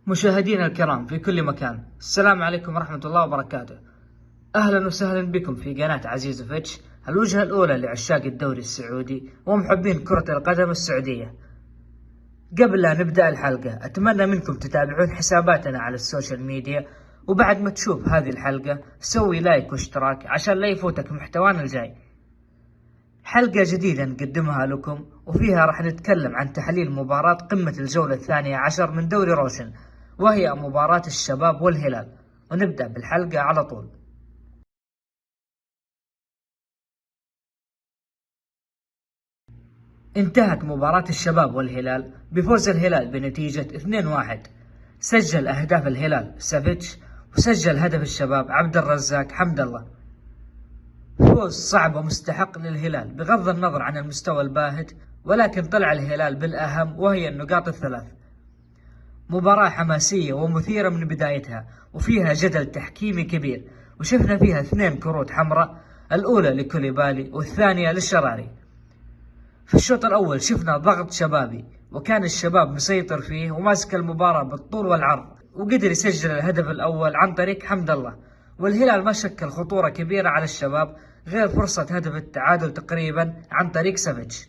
مشاهدينا الكرام في كل مكان، السلام عليكم ورحمة الله وبركاته. أهلا وسهلا بكم في قناة عزيز فيتش، الوجهة الأولى لعشاق الدوري السعودي ومحبين كرة القدم السعودية. قبل لا نبدأ الحلقة أتمنى منكم تتابعون حساباتنا على السوشيال ميديا، وبعد ما تشوف هذه الحلقة سوي لايك واشتراك عشان لا يفوتك محتوانا الجاي. حلقة جديدة نقدمها لكم وفيها راح نتكلم عن تحليل مباراة قمة الجولة 12 من دوري روشن، وهي مباراة الشباب والهلال، ونبدأ بالحلقة على طول. انتهت مباراة الشباب والهلال بفوز الهلال بنتيجة 2-1. سجل أهداف الهلال سافيتش، وسجل هدف الشباب عبد الرزاق حمد الله. فوز صعب ومستحق للهلال بغض النظر عن المستوى الباهت، ولكن طلع الهلال بالأهم وهي النقاط الثلاث. مباراة حماسية ومثيرة من بدايتها، وفيها جدل تحكيمي كبير، وشفنا فيها 2 كروت حمراء، الأولى لكوليبالي والثانية للشراري. في الشوط الأول شفنا ضغط شبابي، وكان الشباب مسيطر فيه وماسك المباراة بالطول والعرض، وقدر يسجل الهدف الأول عن طريق حمد الله. والهلال ما شكل خطورة كبيرة على الشباب غير فرصة هدف التعادل تقريبا عن طريق سافيتش.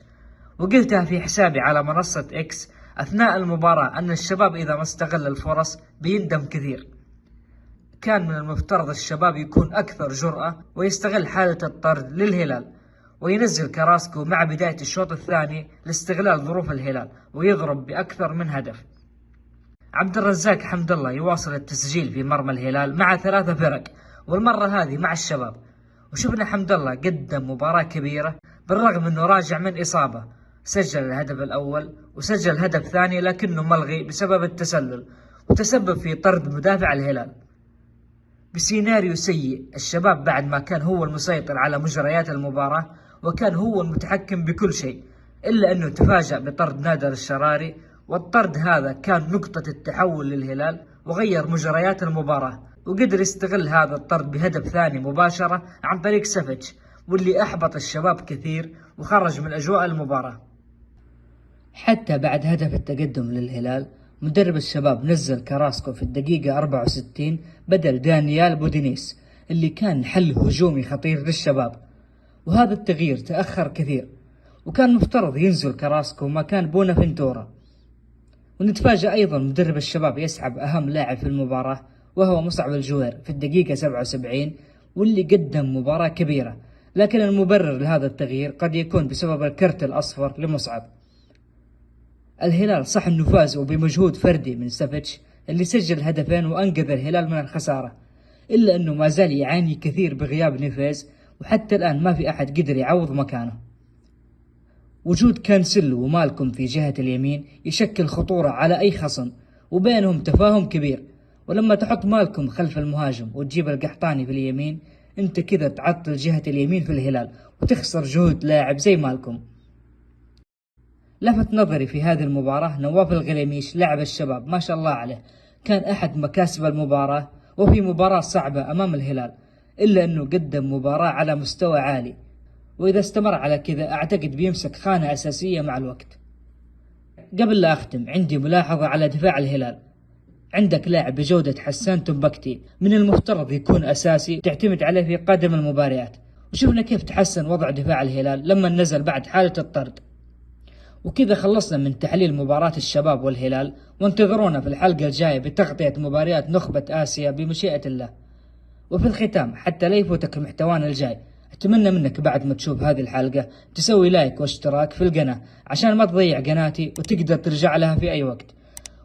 وقلتها في حسابي على منصة إكس أثناء المباراة أن الشباب إذا ما استغل الفرص بيندم كثير. كان من المفترض الشباب يكون أكثر جرأة ويستغل حالة الطرد للهلال، وينزل كراسكو مع بداية الشوط الثاني لاستغلال ظروف الهلال ويضرب بأكثر من هدف. عبد الرزاق حمد الله يواصل التسجيل في مرمى الهلال مع 3 فرق، والمرة هذه مع الشباب. وشفنا حمد الله قدم مباراة كبيرة بالرغم أنه راجع من إصابة. سجل الهدف الأول وسجل هدف ثاني لكنه ملغي بسبب التسلل، وتسبب في طرد مدافع الهلال. بسيناريو سيء، الشباب بعد ما كان هو المسيطر على مجريات المباراة وكان هو المتحكم بكل شيء، إلا أنه تفاجأ بطرد نادر الشراري، والطرد هذا كان نقطة التحول للهلال وغير مجريات المباراة، وقدر يستغل هذا الطرد بهدف ثاني مباشرة عن طريق سافيتش، واللي أحبط الشباب كثير وخرج من أجواء المباراة. حتى بعد هدف التقدم للهلال مدرب الشباب نزل كراسكو في الدقيقة 64 بدل دانيال بودينيس، اللي كان حل هجومي خطير للشباب، وهذا التغيير تأخر كثير، وكان مفترض ينزل كراسكو مكان بونافنتورا. ونتفاجأ أيضا مدرب الشباب يسحب أهم لاعب في المباراة وهو مصعب الجوير في الدقيقة 77، واللي قدم مباراة كبيرة، لكن المبرر لهذا التغيير قد يكون بسبب الكرت الأصفر لمصعب. الهلال صح انه فاز وبمجهود فردي من سافيتش اللي سجل هدفين وانقذ الهلال من الخسارة، الا انه ما زال يعاني كثير بغياب نيفيز، وحتى الان ما في احد قدر يعوض مكانه. وجود كانسيلو ومالكم في جهة اليمين يشكل خطورة على اي خصم، وبينهم تفاهم كبير، ولما تحط مالكم خلف المهاجم وتجيب القحطاني في اليمين، انت كذا تعطل جهة اليمين في الهلال وتخسر جهود لاعب زي مالكم. لفت نظري في هذه المباراة نواف الغليميش لاعب الشباب، ما شاء الله عليه، كان أحد مكاسب المباراة، وفي مباراة صعبة أمام الهلال، إلا أنه قدم مباراة على مستوى عالي، وإذا استمر على كذا أعتقد بيمسك خانة أساسية مع الوقت. قبل لا أختم عندي ملاحظة على دفاع الهلال. عندك لاعب بجودة حسان تنبكتي من المفترض يكون أساسي تعتمد عليه في قادم المباريات، وشفنا كيف تحسن وضع دفاع الهلال لما نزل بعد حالة الطرد. وكذا خلصنا من تحليل مباراة الشباب والهلال، وانتظرونا في الحلقة الجاية بتغطية مباريات نخبة آسيا بمشيئة الله. وفي الختام حتى لا يفوتك محتوانا الجاي، أتمنى منك بعد ما تشوف هذه الحلقة تسوي لايك واشتراك في القناة عشان ما تضيع قناتي وتقدر ترجع لها في أي وقت،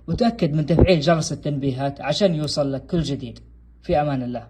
وتأكد من تفعيل جرس التنبيهات عشان يوصل لك كل جديد. في أمان الله.